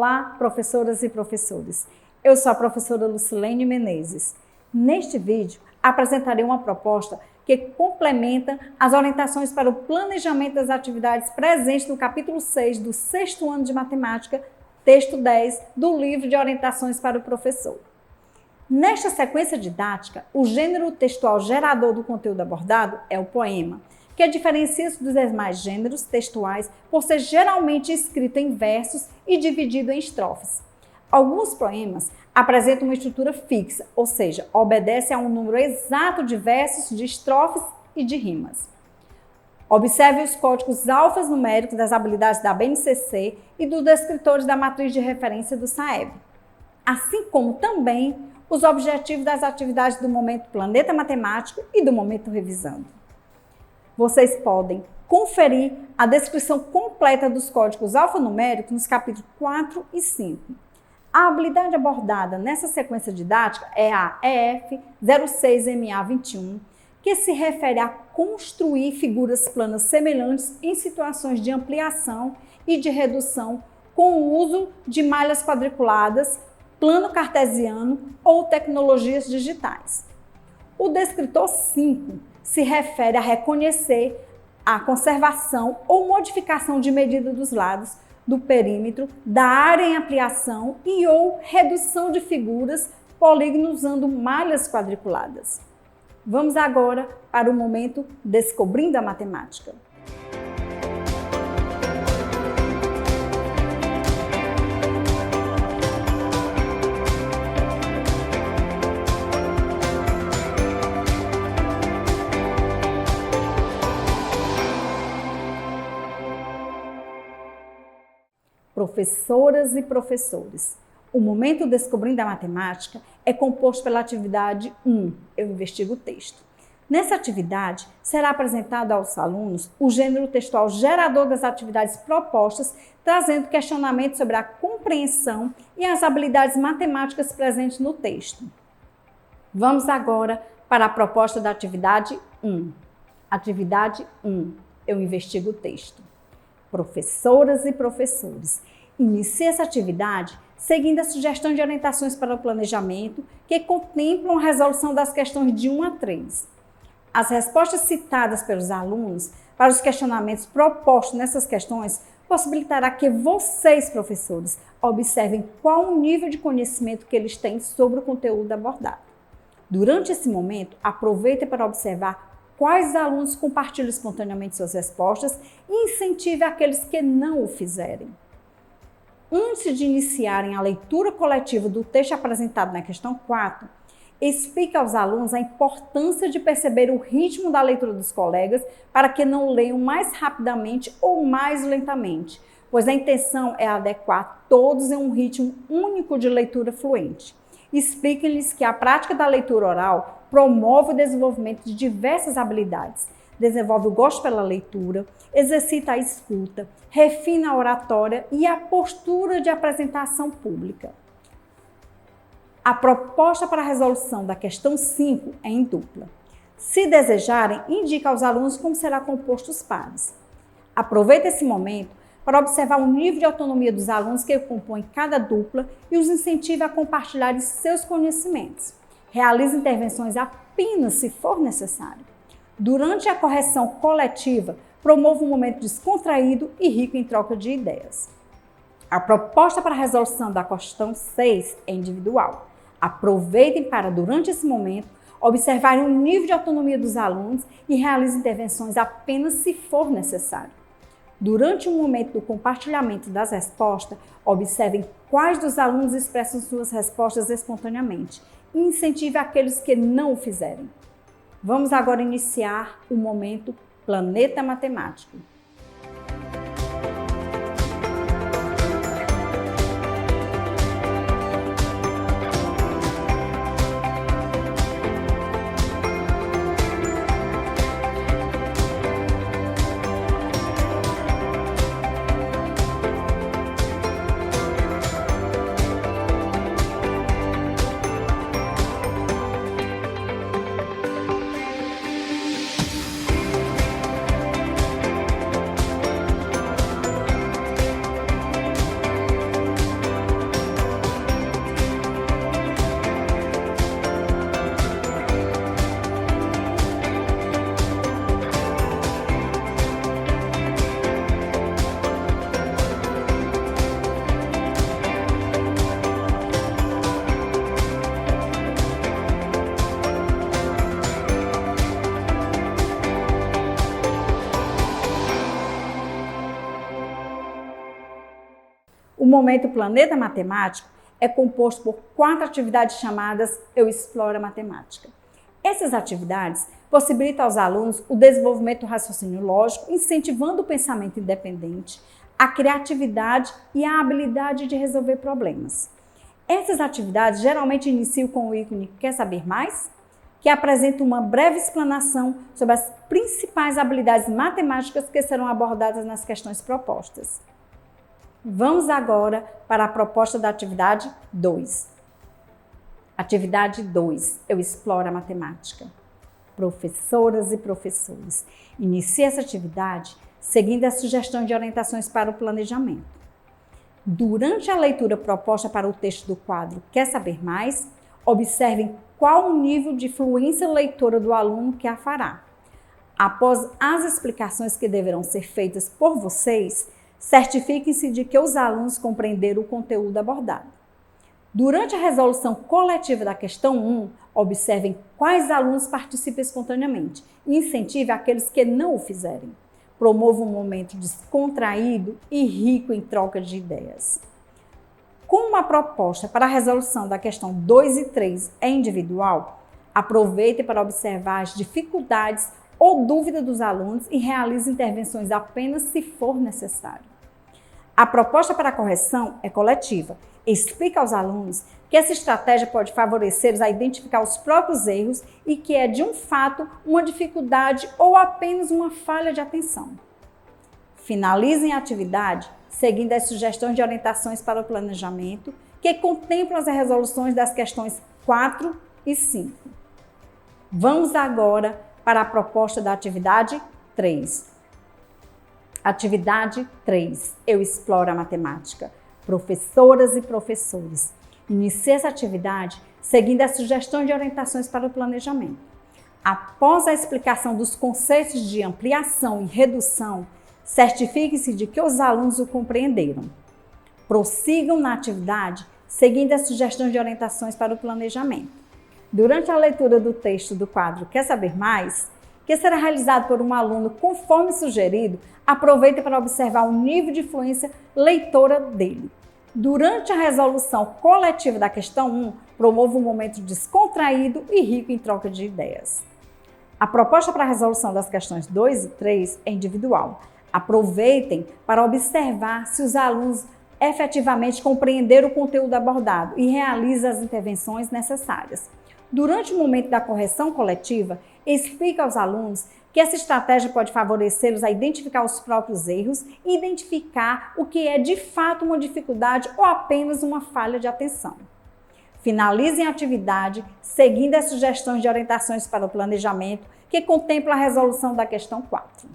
Olá, professoras e professores. Eu sou a professora Lucilene Menezes. Neste vídeo, apresentarei uma proposta que complementa as orientações para o planejamento das atividades presentes no capítulo 6 do 6º ano de matemática, texto 10 do livro de orientações para o professor. Nesta sequência didática, o gênero textual gerador do conteúdo abordado é o poema, que diferencia-se dos demais gêneros textuais por ser geralmente escrito em versos e dividido em estrofes. Alguns poemas apresentam uma estrutura fixa, ou seja, obedecem a um número exato de versos, de estrofes e de rimas. Observe os códigos alfanuméricos das habilidades da BNCC e dos descritores da matriz de referência do SAEB, assim como também os objetivos das atividades do momento Planeta Matemático e do momento Revisando. Vocês podem conferir a descrição completa dos códigos alfanuméricos nos capítulos 4 e 5. A habilidade abordada nessa sequência didática é a EF 06MA21, que se refere a construir figuras planas semelhantes em situações de ampliação e de redução com o uso de malhas quadriculadas, plano cartesiano ou tecnologias digitais. O descritor 5 se refere a reconhecer a conservação ou modificação de medida dos lados, do perímetro, da área em ampliação e ou redução de figuras polígonos usando malhas quadriculadas. Vamos agora para o momento Descobrindo a Matemática. Professoras e professores, o momento Descobrindo a Matemática é composto pela atividade 1, Eu Investigo o Texto. Nessa atividade, será apresentado aos alunos o gênero textual gerador das atividades propostas, trazendo questionamentos sobre a compreensão e as habilidades matemáticas presentes no texto. Vamos agora para a proposta da atividade 1. Atividade 1, Eu Investigo o Texto. Professoras e professores, inicie essa atividade seguindo a sugestão de orientações para o planejamento que contemplam a resolução das questões de 1 a 3. As respostas citadas pelos alunos para os questionamentos propostos nessas questões possibilitará que vocês, professores, observem qual o nível de conhecimento que eles têm sobre o conteúdo abordado. Durante esse momento, aproveitem para observar quais alunos compartilham espontaneamente suas respostas e incentive aqueles que não o fizerem. Antes de iniciarem a leitura coletiva do texto apresentado na questão 4, explique aos alunos a importância de perceber o ritmo da leitura dos colegas para que não leiam mais rapidamente ou mais lentamente, pois a intenção é adequar todos em um ritmo único de leitura fluente. Explique-lhes que a prática da leitura oral promove o desenvolvimento de diversas habilidades, desenvolve o gosto pela leitura, exercita a escuta, refina a oratória e a postura de apresentação pública. A proposta para a resolução da questão 5 é em dupla. Se desejarem, indique aos alunos como será composto os pares. Aproveite esse momento para observar o nível de autonomia dos alunos que compõem cada dupla e os incentive a compartilhar seus conhecimentos. Realize intervenções apenas se for necessário. Durante a correção coletiva, promova um momento descontraído e rico em troca de ideias. A proposta para a resolução da questão 6 é individual. Aproveitem para, durante esse momento, observarem o nível de autonomia dos alunos e realizem intervenções apenas se for necessário. Durante o momento do compartilhamento das respostas, observem quais dos alunos expressam suas respostas espontaneamente e incentive aqueles que não o fizerem. Vamos agora iniciar o momento Planeta Matemático. O momento Planeta Matemático é composto por 4 atividades chamadas Eu Exploro a Matemática. Essas atividades possibilitam aos alunos o desenvolvimento do raciocínio lógico, incentivando o pensamento independente, a criatividade e a habilidade de resolver problemas. Essas atividades geralmente iniciam com o ícone Quer Saber Mais?, que apresenta uma breve explanação sobre as principais habilidades matemáticas que serão abordadas nas questões propostas. Vamos agora para a proposta da atividade 2. Atividade 2. Eu exploro a matemática. Professoras e professores, inicie essa atividade seguindo as sugestões de orientações para o planejamento. Durante a leitura proposta para o texto do quadro Quer Saber Mais?, observem qual o nível de fluência leitora do aluno que a fará. Após as explicações que deverão ser feitas por vocês, certifiquem-se de que os alunos compreenderam o conteúdo abordado. Durante a resolução coletiva da questão 1, observem quais alunos participam espontaneamente e incentive aqueles que não o fizerem. Promova um momento descontraído e rico em troca de ideias. Como a proposta para a resolução da questão 2 e 3 é individual, aproveite para observar as dificuldades ou dúvidas dos alunos e realize intervenções apenas se for necessário. A proposta para a correção é coletiva. Explica aos alunos que essa estratégia pode favorecê-los a identificar os próprios erros e que é, de um fato, uma dificuldade ou apenas uma falha de atenção. Finalizem a atividade seguindo as sugestões de orientações para o planejamento, que contemplam as resoluções das questões 4 e 5. Vamos agora para a proposta da atividade 3. Atividade 3. Eu exploro a matemática. Professoras e professores, inicie essa atividade seguindo as sugestões de orientações para o planejamento. Após a explicação dos conceitos de ampliação e redução, certifique-se de que os alunos o compreenderam. Prossigam na atividade seguindo as sugestões de orientações para o planejamento. Durante a leitura do texto do quadro Quer Saber Mais?, que será realizado por um aluno conforme sugerido, aproveite para observar o nível de influência leitora dele. Durante a resolução coletiva da questão 1, promova um momento descontraído e rico em troca de ideias. A proposta para a resolução das questões 2 e 3 é individual. Aproveitem para observar se os alunos efetivamente compreenderam o conteúdo abordado e realizem as intervenções necessárias. Durante o momento da correção coletiva, explique aos alunos que essa estratégia pode favorecê-los a identificar os próprios erros e identificar o que é de fato uma dificuldade ou apenas uma falha de atenção. Finalizem a atividade seguindo as sugestões de orientações para o planejamento, que contempla a resolução da questão 4.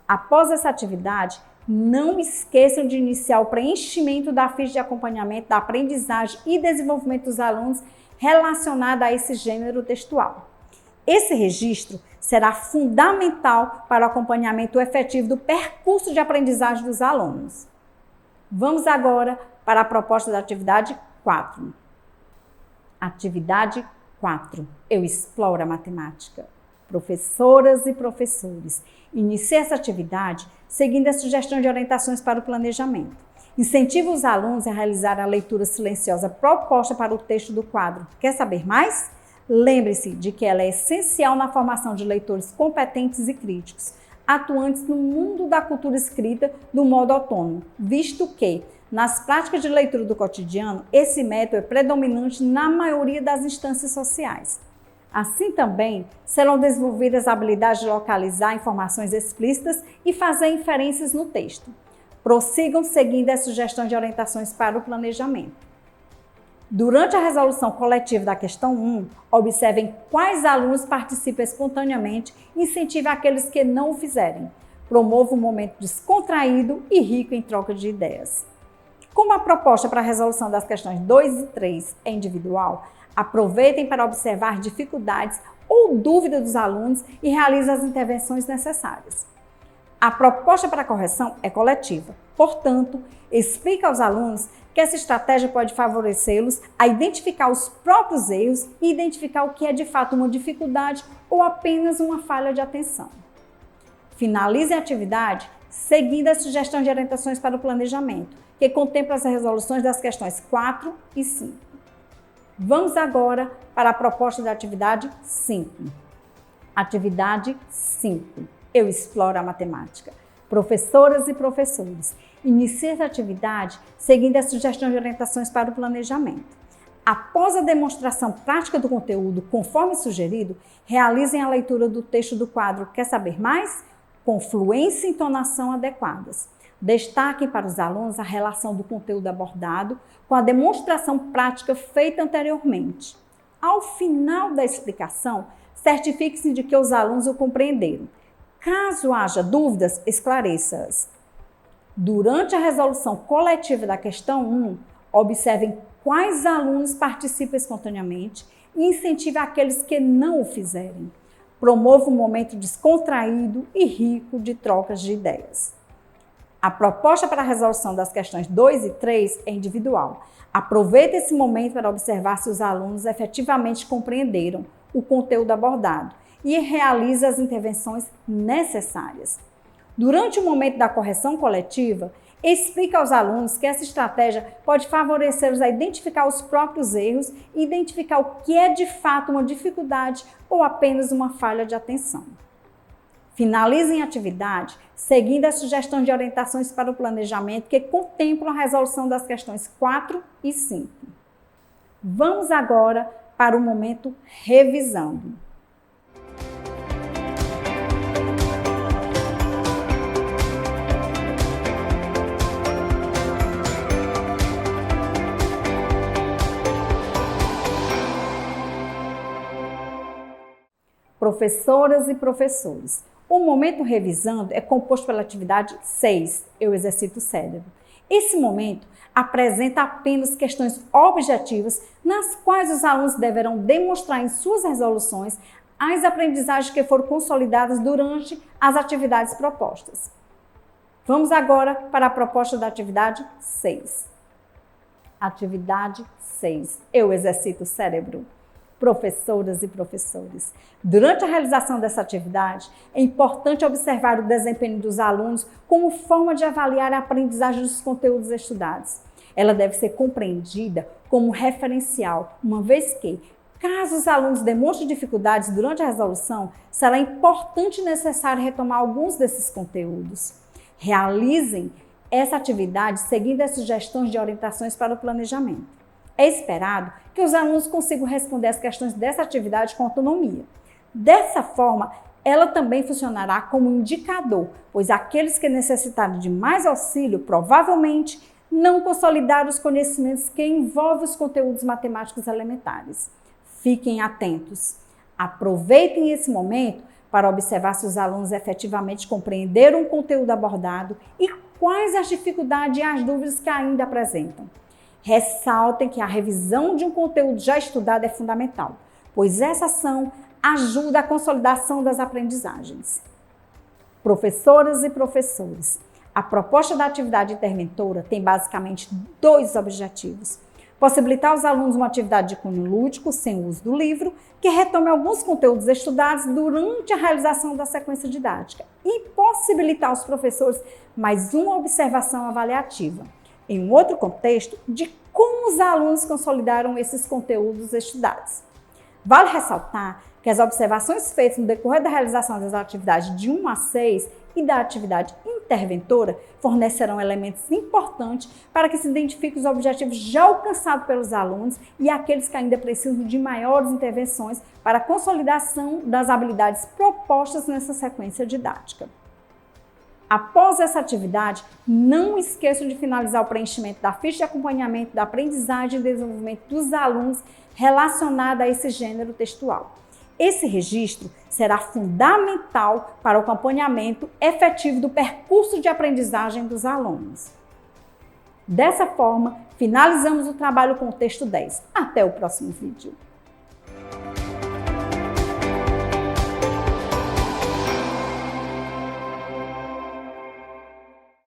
Após essa atividade, não esqueçam de iniciar o preenchimento da ficha de acompanhamento da aprendizagem e desenvolvimento dos alunos relacionada a esse gênero textual. Esse registro será fundamental para o acompanhamento efetivo do percurso de aprendizagem dos alunos. Vamos agora para a proposta da atividade 4. Atividade 4. Eu exploro a matemática. Professoras e professores, inicie essa atividade seguindo as sugestões de orientações para o planejamento. Incentive os alunos a realizar a leitura silenciosa proposta para o texto do quadro Quer Saber Mais? Lembre-se de que ela é essencial na formação de leitores competentes e críticos, atuantes no mundo da cultura escrita do modo autônomo, visto que, nas práticas de leitura do cotidiano, esse método é predominante na maioria das instâncias sociais. Assim também, serão desenvolvidas habilidades de localizar informações explícitas e fazer inferências no texto. Prossigam seguindo as sugestões de orientações para o planejamento. Durante a resolução coletiva da questão 1, observem quais alunos participam espontaneamente e incentive aqueles que não o fizerem. Promova um momento descontraído e rico em troca de ideias. Como a proposta para a resolução das questões 2 e 3 é individual, aproveitem para observar dificuldades ou dúvidas dos alunos e realizem as intervenções necessárias. A proposta para a correção é coletiva, portanto, explica aos alunos que essa estratégia pode favorecê-los a identificar os próprios erros e identificar o que é de fato uma dificuldade ou apenas uma falha de atenção. Finalize a atividade seguindo as sugestões de orientações para o planejamento, que contempla as resoluções das questões 4 e 5. Vamos agora para a proposta da atividade 5. Atividade 5. Eu exploro a matemática. Professoras e professores, inicie essa atividade seguindo a sugestão de orientações para o planejamento. Após a demonstração prática do conteúdo, conforme sugerido, realizem a leitura do texto do quadro Quer Saber Mais? Com fluência e entonação adequadas. Destaquem para os alunos a relação do conteúdo abordado com a demonstração prática feita anteriormente. Ao final da explicação, certifique-se de que os alunos o compreenderam. Caso haja dúvidas, esclareça-as. Durante a resolução coletiva da questão 1, observem quais alunos participam espontaneamente e incentive aqueles que não o fizerem. Promova um momento descontraído e rico de trocas de ideias. A proposta para a resolução das questões 2 e 3 é individual. Aproveite esse momento para observar se os alunos efetivamente compreenderam o conteúdo abordado e realize as intervenções necessárias. Durante o momento da correção coletiva, explique aos alunos que essa estratégia pode favorecê-los a identificar os próprios erros e identificar o que é de fato uma dificuldade ou apenas uma falha de atenção. Finalizem a atividade seguindo as sugestões de orientações para o planejamento que contemplam a resolução das questões 4 e 5. Vamos agora para o momento revisando. Professoras e professores, o momento revisando é composto pela atividade 6, Eu Exercito o Cérebro. Esse momento apresenta apenas questões objetivas nas quais os alunos deverão demonstrar em suas resoluções as aprendizagens que foram consolidadas durante as atividades propostas. Vamos agora para a proposta da atividade 6. Atividade 6, Eu Exercito o Cérebro. Professoras e professores, durante a realização dessa atividade, é importante observar o desempenho dos alunos como forma de avaliar a aprendizagem dos conteúdos estudados. Ela deve ser compreendida como referencial, uma vez que, caso os alunos demonstrem dificuldades durante a resolução, será importante e necessário retomar alguns desses conteúdos. Realizem essa atividade seguindo as sugestões de orientações para o planejamento. É esperado que os alunos consigam responder as questões dessa atividade com autonomia. Dessa forma, ela também funcionará como indicador, pois aqueles que necessitarem de mais auxílio provavelmente não consolidaram os conhecimentos que envolvem os conteúdos matemáticos elementares. Fiquem atentos. Aproveitem esse momento para observar se os alunos efetivamente compreenderam o conteúdo abordado e quais as dificuldades e as dúvidas que ainda apresentam. Ressaltem que a revisão de um conteúdo já estudado é fundamental, pois essa ação ajuda a consolidação das aprendizagens. Professoras e professores, a proposta da atividade interventora tem basicamente 2 objetivos. Possibilitar aos alunos uma atividade de cunho lúdico, sem o uso do livro, que retome alguns conteúdos estudados durante a realização da sequência didática e possibilitar aos professores mais uma observação avaliativa, em um outro contexto, de como os alunos consolidaram esses conteúdos estudados. Vale ressaltar que as observações feitas no decorrer da realização das atividades de 1 a 6 e da atividade interventora fornecerão elementos importantes para que se identifiquem os objetivos já alcançados pelos alunos e aqueles que ainda precisam de maiores intervenções para a consolidação das habilidades propostas nessa sequência didática. Após essa atividade, não esqueçam de finalizar o preenchimento da ficha de acompanhamento da aprendizagem e desenvolvimento dos alunos relacionada a esse gênero textual. Esse registro será fundamental para o acompanhamento efetivo do percurso de aprendizagem dos alunos. Dessa forma, finalizamos o trabalho com o texto 10. Até o próximo vídeo.